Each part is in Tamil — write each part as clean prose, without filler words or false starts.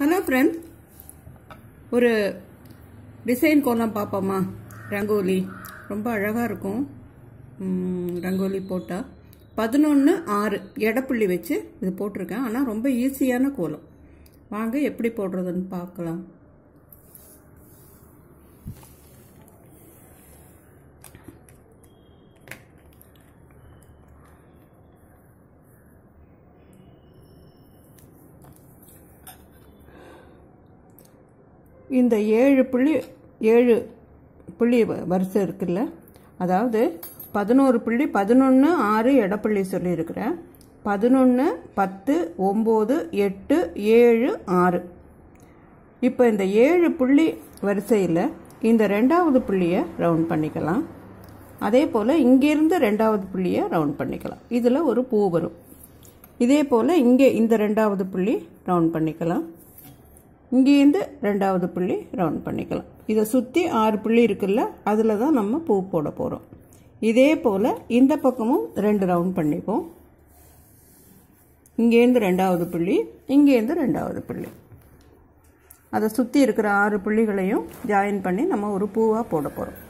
ஹலோ ஃப்ரெண்ட்ஸ், ஒரு டிசைன் கோலம் பார்ப்போமா? ரங்கோலி ரொம்ப அழகாக இருக்கும். ரங்கோலி போட்டால் 11/6 எடைப்புள்ளி வச்சு இது போட்டிருக்கேன். ஆனால் ரொம்ப ஈஸியான கோலம். வாங்க எப்படி போடுறதுன்னு பார்க்கலாம். இந்த 7 புள்ளி வரிசை இருக்குல்ல, அதாவது 11 புள்ளி 11/6 எடைப்புள்ளி சொல்லியிருக்கிறேன். 11, 10, 9, 8, 7, 6. இப்போ இந்த 7 புள்ளி வரிசையில் இந்த 2வது புள்ளியை ரவுண்ட் பண்ணிக்கலாம். அதே போல் இங்கேருந்து 2வது புள்ளியை ரவுண்ட் பண்ணிக்கலாம். இதில் ஒரு பூ வரும். இதே போல் இங்கே இந்த 2வது புள்ளி ரவுண்ட் பண்ணிக்கலாம். இங்கேருந்து 2வது புள்ளி ரவுண்ட் பண்ணிக்கலாம். இதை சுற்றி 6 புள்ளி இருக்குல்ல, அதில் தான் நம்ம பூ போட போகிறோம். இதே போல் இந்த பக்கமும் 2 ரவுண்ட் பண்ணிப்போம். இங்கேருந்து 2வது புள்ளி, இங்கேருந்து 2வது புள்ளி. அதை சுற்றி இருக்கிற 6 புள்ளிகளையும் ஜாயின் பண்ணி நம்ம ஒரு பூவாக போட போகிறோம்.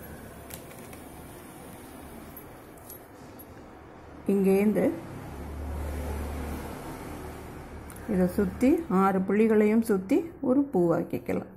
இங்கேருந்து இதை சுற்றி 6 புள்ளிகளையும் சுற்றி ஒரு பூவாக்கிக்கலாம்.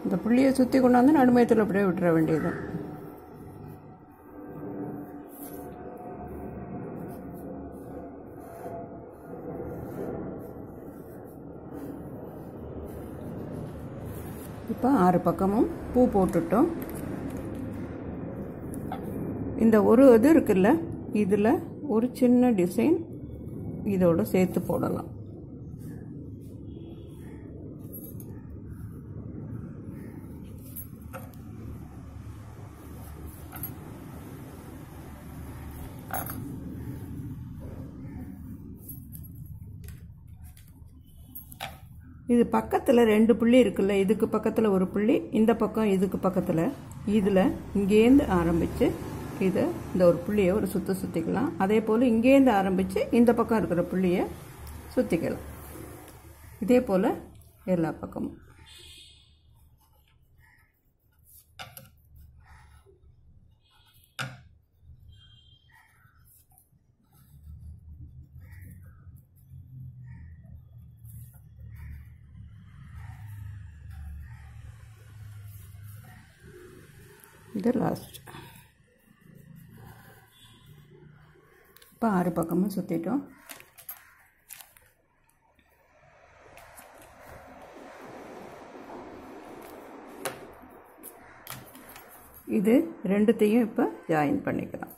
இந்த புள்ளியை சுற்றி கொண்டாந்து நடுமையத்தில் அப்படியே விட்டுற வேண்டியது. இப்போ 6 பக்கமும் பூ போட்டுட்டோம். இந்த ஒரு இது இருக்குல்ல, இதில் ஒரு சின்ன டிசைன் இதோட சேர்த்து போடலாம். இது பக்கத்தில் 2 புள்ளி இருக்குல்ல, இதுக்கு பக்கத்தில் ஒரு புள்ளி, இந்த பக்கம் இதுக்கு பக்கத்தில், இதில் இங்கேருந்து ஆரம்பித்து இதை இந்த ஒரு புள்ளியை ஒரு சுற்றிக்கலாம். அதே போல் இங்கேருந்து ஆரம்பித்து இந்த பக்கம் இருக்கிற புள்ளியை சுற்றிக்கலாம். இதே போல் எல்லா பக்கமும். இது லாஸ்ட். இப்போ 6 பக்கமும் சுற்றிட்டோம். இது ரெண்டுத்தையும் இப்போ ஜாயின் பண்ணிக்கலாம்.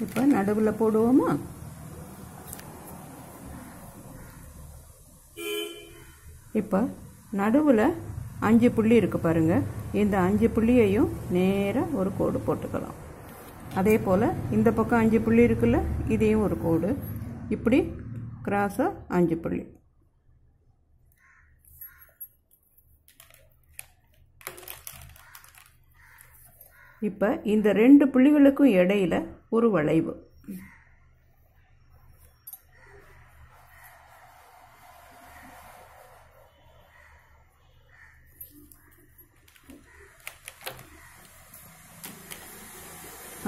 இப்போ நடுவில் போடுவோமா? இப்போ நடுவில் 5 புள்ளி இருக்குது பாருங்கள். இந்த 5 புள்ளியையும் நேராக ஒரு கோடு போட்டுக்கலாம். அதே போல் இந்த பக்கம் 5 புள்ளி இருக்குல்ல, இதையும் ஒரு கோடு, இப்படி கிராஸாக 5 புள்ளி. இப்போ இந்த 2 புள்ளிகளுக்கும் இடையில ஒரு வளைவு.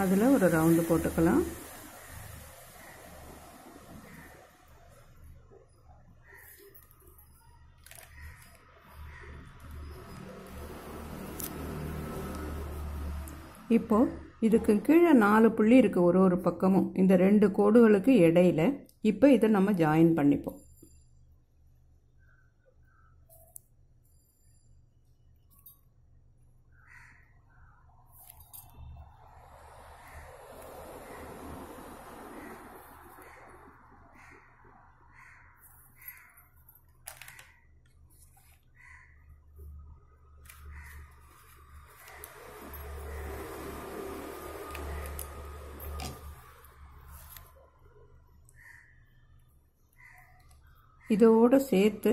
அதில் ஒரு ரவுண்டு போட்டுக்கலாம். இப்போது இதுக்கு கீழே 4 புள்ளி இருக்குது ஒரு பக்கமும், இந்த 2 கோடுகளுக்கு இடையில. இப்போ இதை நம்ம ஜாயின் பண்ணிப்போம். இதோடு சேர்த்து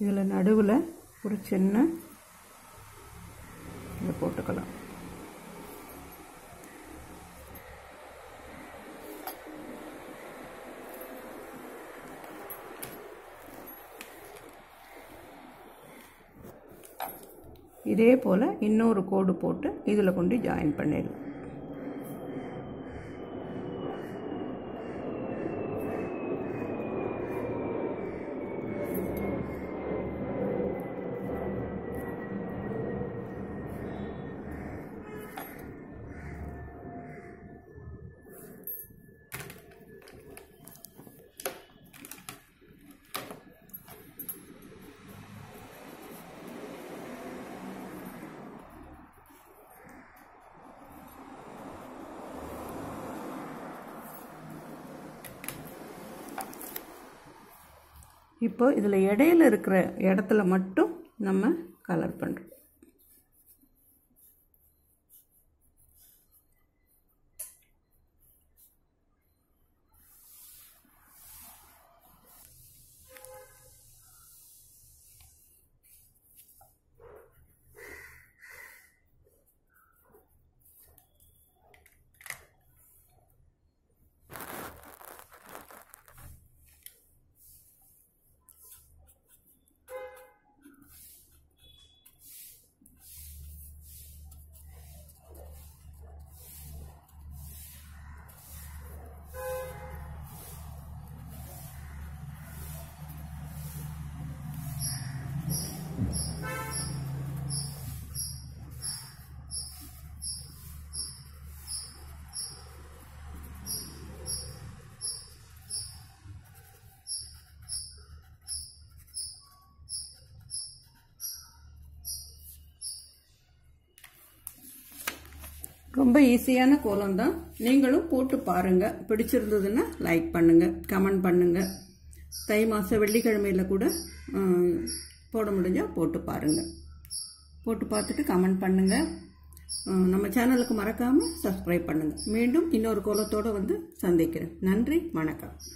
இதில் நடுவில் ஒரு சின்ன இதை போட்டுக்கலாம். இதே போல் இன்னொரு கோடு போட்டு இதில் கொண்டு ஜாயின் பண்ணிடலாம். இப்போ இதில் இடையில இருக்கிற இடத்துல மட்டும் நம்ம கலர் பண்ணுறோம். ரொம்ப ஈஸியான கோலம் தான். நீங்களும் போட்டு பாருங்க. பிடிச்சிருந்ததுன்னா லைக் பண்ணுங்க, கமெண்ட் பண்ணுங்க. தை மாச வெள்ளிக்கிழமையில கூட போட முடிஞ்சா போட்டு பாருங்க. போட்டு பார்த்துட்டு கமெண்ட் பண்ணுங்க. நம்ம சேனலுக்கு மறக்காம சப்ஸ்கிரைப் பண்ணுங்க. மீண்டும் இன்னொரு கோலத்தோட வந்து சந்திக்கிறேன். நன்றி, வணக்கம்.